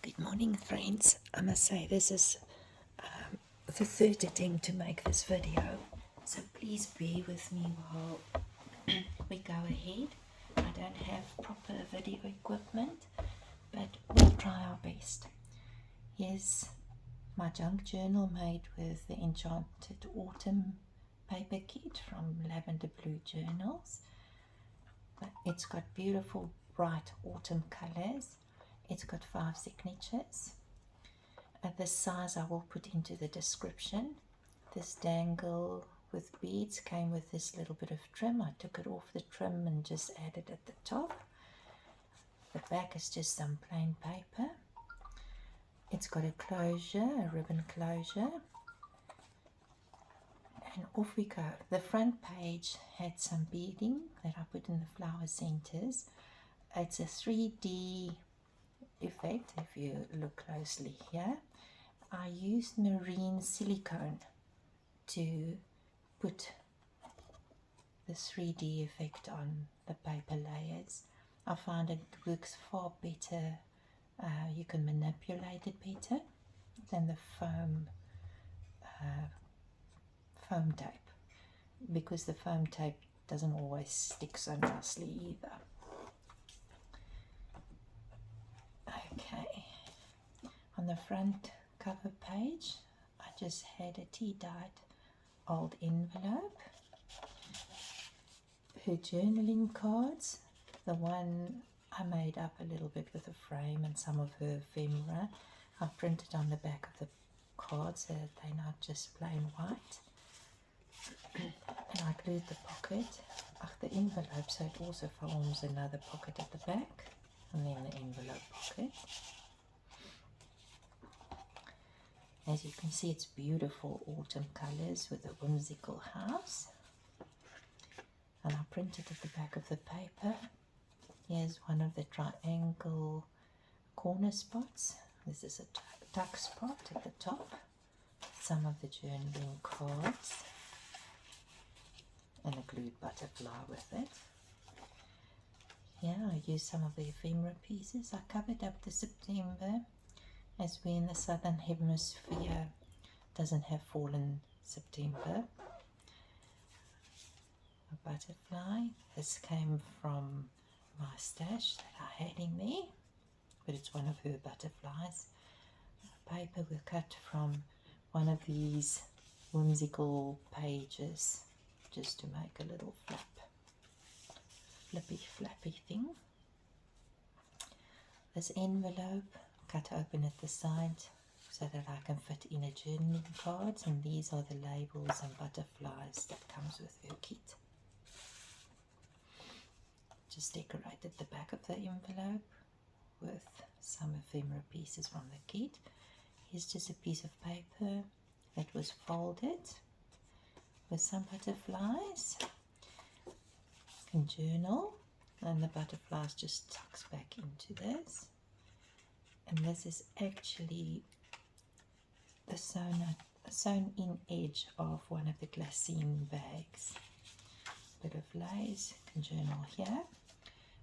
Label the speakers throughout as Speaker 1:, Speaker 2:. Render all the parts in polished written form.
Speaker 1: Good morning, friends. I must say this is the third attempt to make this video, so please bear with me while we go ahead. I don't have proper video equipment, but we'll try our best. Here's my junk journal made with the Enchanted Autumn paper kit from Lavender Blue Journals. It's got beautiful bright autumn colors. It's got 5 signatures. The size I will put into the description. This dangle with beads came with this little bit of trim. I took it off the trim and just added at the top. The back is just some plain paper. It's got a closure, a ribbon closure. And off we go. The front page had some beading that I put in the flower centers. It's a 3D effect if you look closely here. I used marine silicone to put the 3D effect on the paper layers. I find it works far better. You can manipulate it better than the foam tape, because the foam tape doesn't always stick so nicely either. Okay, on the front cover page I just had a tea-dyed old envelope, her journaling cards, the one I made up a little bit with a frame and some of her ephemera. I printed on the back of the cards so that they're not just plain white. And I glued the pocket of the envelope so it also forms another pocket at the back, and then the envelope pocket. As you can see, it's beautiful autumn colors with a whimsical house. And I printed at the back of the paper. Here's one of the triangle corner spots. This is a tuck spot at the top. Some of the journaling cards. And a glued butterfly with it. Yeah, I used some of the ephemera pieces. I covered up the September, as we in the southern hemisphere doesn't have fall in September. A butterfly. This came from my stash that I had in there, but it's one of her butterflies. Paper was cut from one of these whimsical pages just to make a little flappy thing. This envelope cut open at the side so that I can fit in a journaling cards, and these are the labels and butterflies that comes with her kit. Just decorated the back of the envelope with some ephemera pieces from the kit. Here's just a piece of paper that was folded with some butterflies and journal, and the butterflies just tucks back into this. And this is actually the sewn in edge of one of the glassine bags. Bit of lace, can journal here.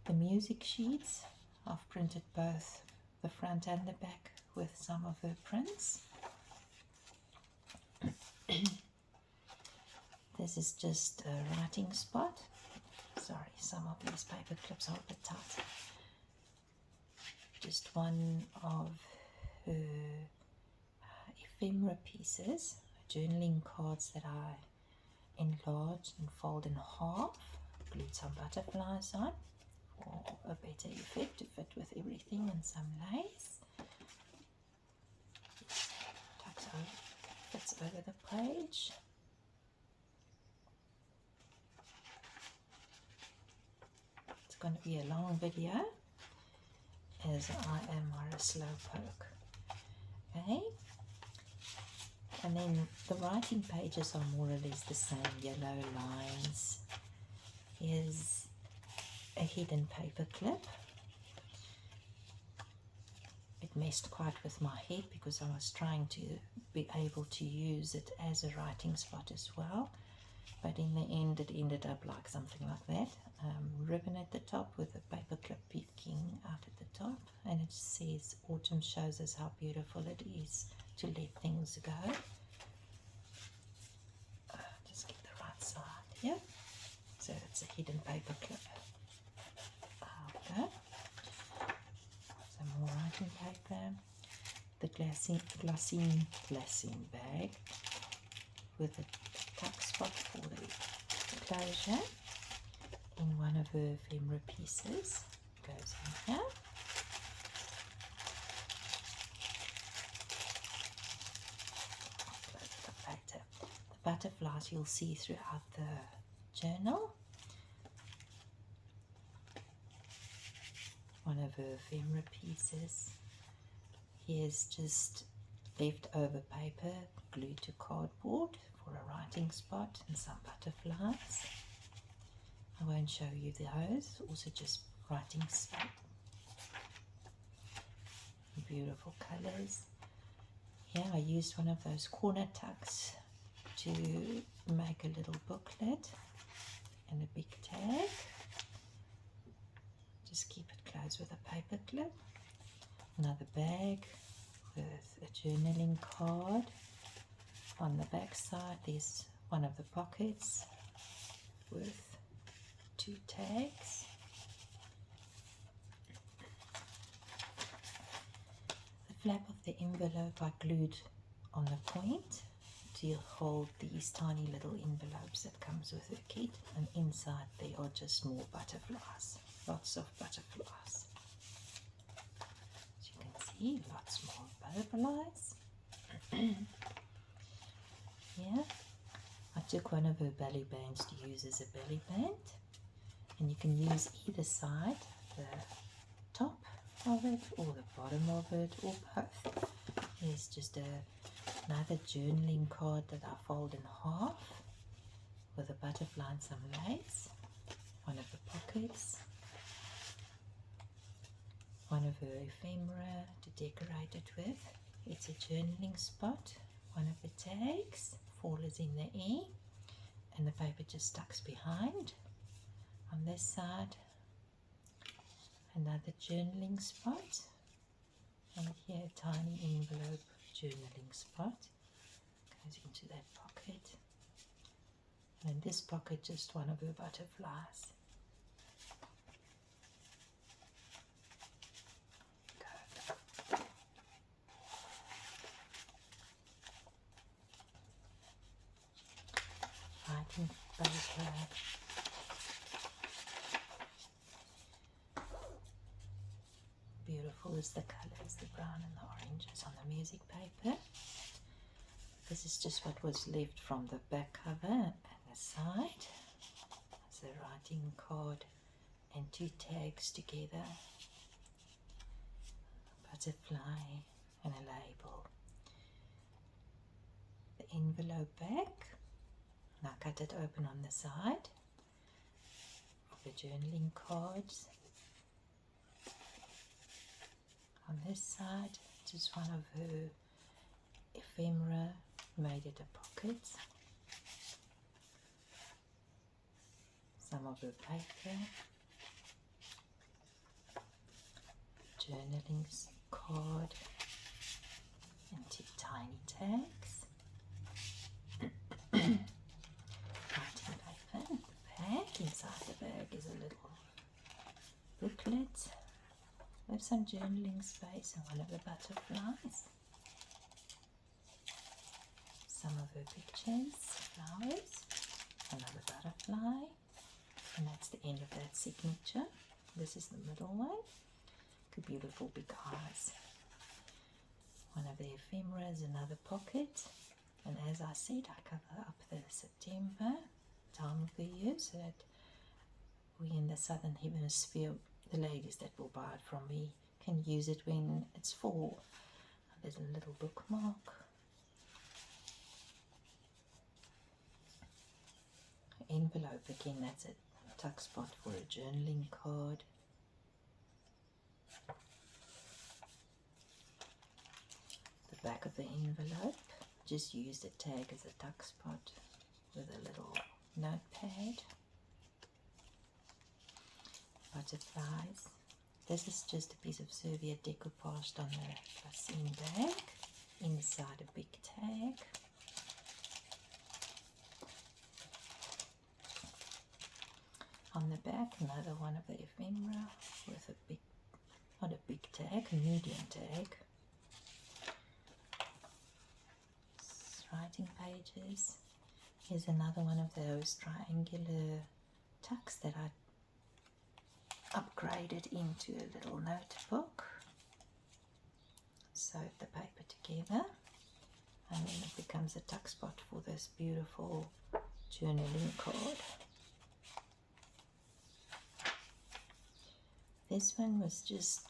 Speaker 1: The music sheets, I've printed both the front and the back with some of her prints. This is just a writing spot. Sorry, some of these paper clips are a bit tight. Just one of her ephemera pieces, journaling cards that I enlarged and fold in half, glued some butterflies on for a better effect to fit with everything, and some lace. Fits over the page. It's going to be a long video, as I am a slow poke. Okay, and then the writing pages are more or less the same, yellow lines. Here's a hidden paper clip. It messed quite with my head because I was trying to be able to use it as a writing spot as well, but in the end it ended up like something like that. Ribbon at the top with a paper clip peeking out at the top, and it says autumn shows us how beautiful it is to let things go. Just get the right side here. So it's a hidden paper clip. Okay. Some more writing paper. The glassine bag with a tuck spot for the closure in one of her ephemera pieces. Goes in here. The butterflies you'll see throughout the journal. One of her ephemera pieces. Here's just leftover paper glued to cardboard for a writing spot and some butterflies. I won't show you those, also just writing spot. Beautiful colours. Here I used one of those corner tucks to make a little booklet and a big tag. Just keep it closed with a paper clip. Another bag with a journaling card. On the back side there's one of the pockets with 2 tags. The flap of the envelope I glued on the point to hold these tiny little envelopes that comes with the kit, and inside they are just more butterflies, lots of butterflies. As you can see, lots more butterflies. Yeah, I took one of her belly bands to use as a belly band, and you can use either side, the top of it or the bottom of it or both. Here's just another journaling card that I fold in half with a butterfly and some lace. One of the pockets. One of her ephemera to decorate it with. It's a journaling spot. One of the tags, fall is in the air, and the paper just tucks behind. On this side, another journaling spot, and here a tiny envelope journaling spot goes into that pocket, and in this pocket just one of her butterflies. Good. Writing paper. Beautiful is the colours, the brown and the oranges on the music paper. This is just what was left from the back cover and the side. It's a writing card and 2 tags together. A butterfly and a label. The envelope back. Now cut it open on the side. The journaling cards. On this side, just one of her ephemera, made it a pocket. Some of her paper, journaling card, and 2 tiny tags. Writing paper, the bag. Inside the bag is a little booklet with some journaling space and one of the butterflies. Some of her pictures, flowers, another butterfly, and that's the end of that signature. This is the middle one. Good, beautiful big eyes. One of the ephemeras, another pocket, and as I said, I cover up the September time of the year so that we in the southern hemisphere, the ladies that will buy it from me, can use it when it's fall. There's a little bookmark. Envelope again, that's a tuck spot for a journaling card. The back of the envelope, just use the tag as a tuck spot with a little notepad. Butterflies, This is just a piece of serviette decoupaged on the glassine bag, inside a big tag. On the back, another one of the ephemera with a big, not a big tag, a medium tag. Writing pages. Here's another one of those triangular tucks that I upgraded into a little notebook. Sewed the paper together, and then it becomes a tuck spot for this beautiful journaling card. This one was just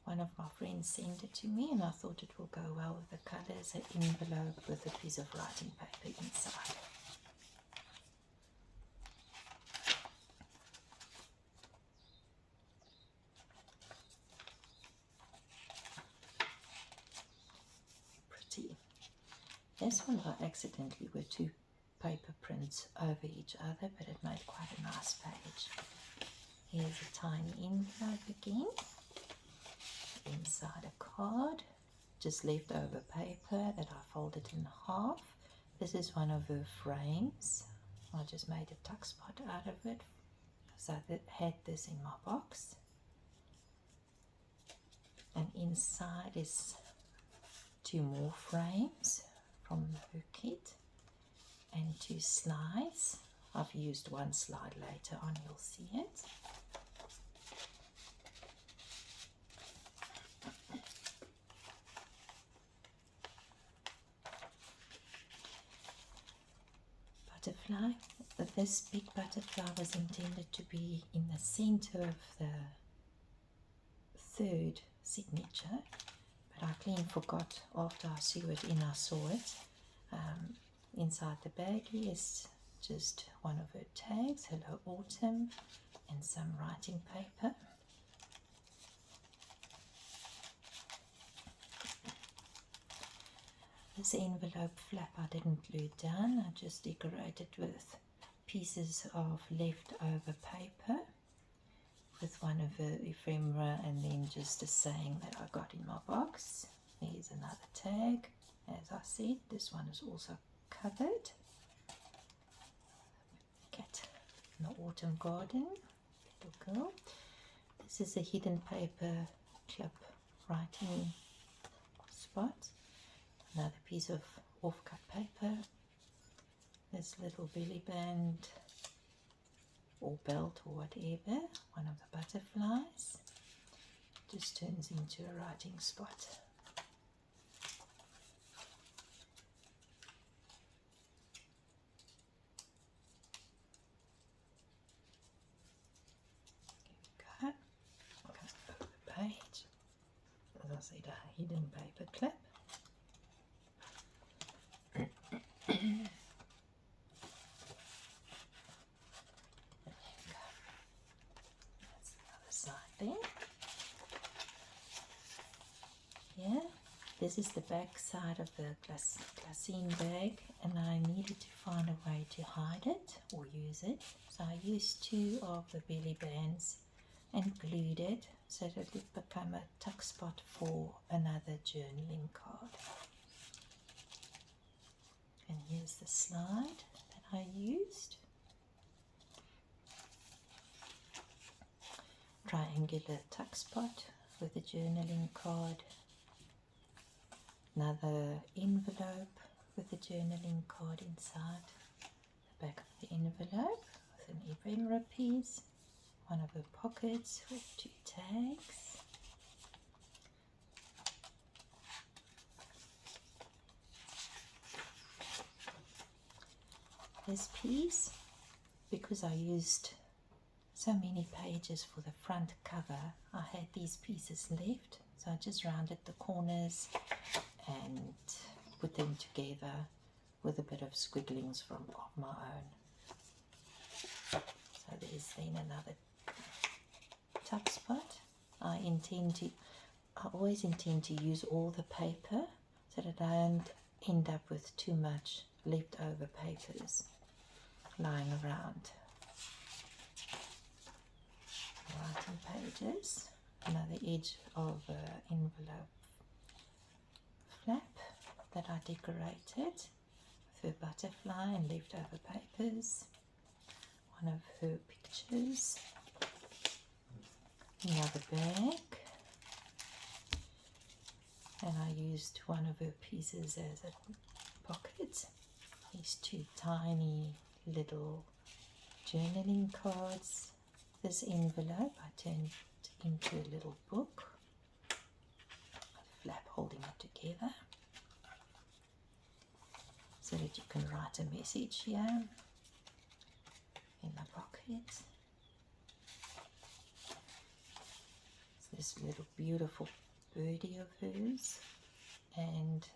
Speaker 1: one of my friends sent it to me, and I thought it will go well with the colours. An envelope with a piece of writing paper inside. Pretty. This one I accidentally were two paper prints over each other, but it made quite a nice page. Here's a tiny envelope again. Inside a card, just leftover paper that I folded in half. This is one of her frames. I just made a tuck spot out of it, so I had this in my box. And inside is two more frames from her kit and two slides. I've used one slide later on, you'll see it. Butterfly. This big butterfly was intended to be in the center of the third signature, but I clean forgot after I sewed it in. I saw it. Inside the baggie is just one of her tags, Hello Autumn, and some writing paper. This envelope flap I didn't glue down, I just decorated with pieces of leftover paper with one of the ephemera, and then just a saying that I got in my box. Here's another tag. As I said, this one is also covered. Cat in the autumn garden, little girl. This is a hidden paper clip writing spot. Another piece of off-cut paper. This little belly band or belt or whatever, one of the butterflies, just turns into a writing spot. Here we go. Over the page. As I said, a hidden paper clip. Yeah, this is the back side of the glassine bag, and I needed to find a way to hide it or use it, so I used two of the belly bands and glued it so that it would become a tuck spot for another journaling card. And here's the slide that I used. Triangular tuck spot with a journaling card. Another envelope with a journaling card inside. The back of the envelope with an ephemera piece. One of her pockets with two tags. This piece, because I used so many pages for the front cover, I had these pieces left, so I just rounded the corners and put them together with a bit of squigglings of my own. So there's then another tuck spot. I always intend to use all the paper so that I don't end up with too much leftover papers lying around. writing pages. Another edge of envelope flap that I decorated with her butterfly and leftover papers. One of her pictures. Another bag. And I used one of her pieces as a pocket. These two tiny little journaling cards. This envelope I turned into a little book. A flap holding it together so that you can write a message here in the pocket. This little beautiful birdie of hers, and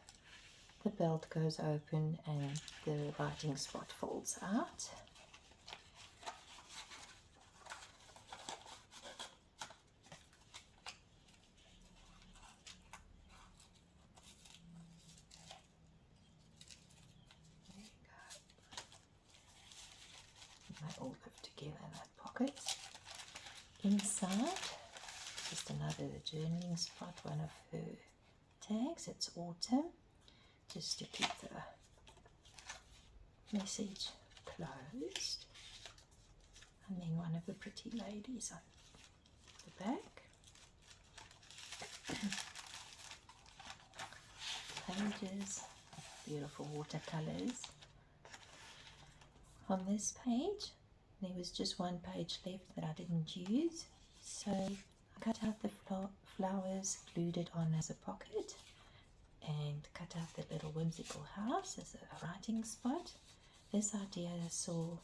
Speaker 1: the belt goes open and the writing spot folds out. There you go. They all live together in that pocket. Inside, just another journaling spot, one of her tags. It's autumn, just to keep the message closed. And then one of the pretty ladies on the back. Pages, beautiful watercolors. On this page, there was just one page left that I didn't use, so I cut out the flowers, glued it on as a pocket, and cut out the little whimsical house as a writing spot. This idea I saw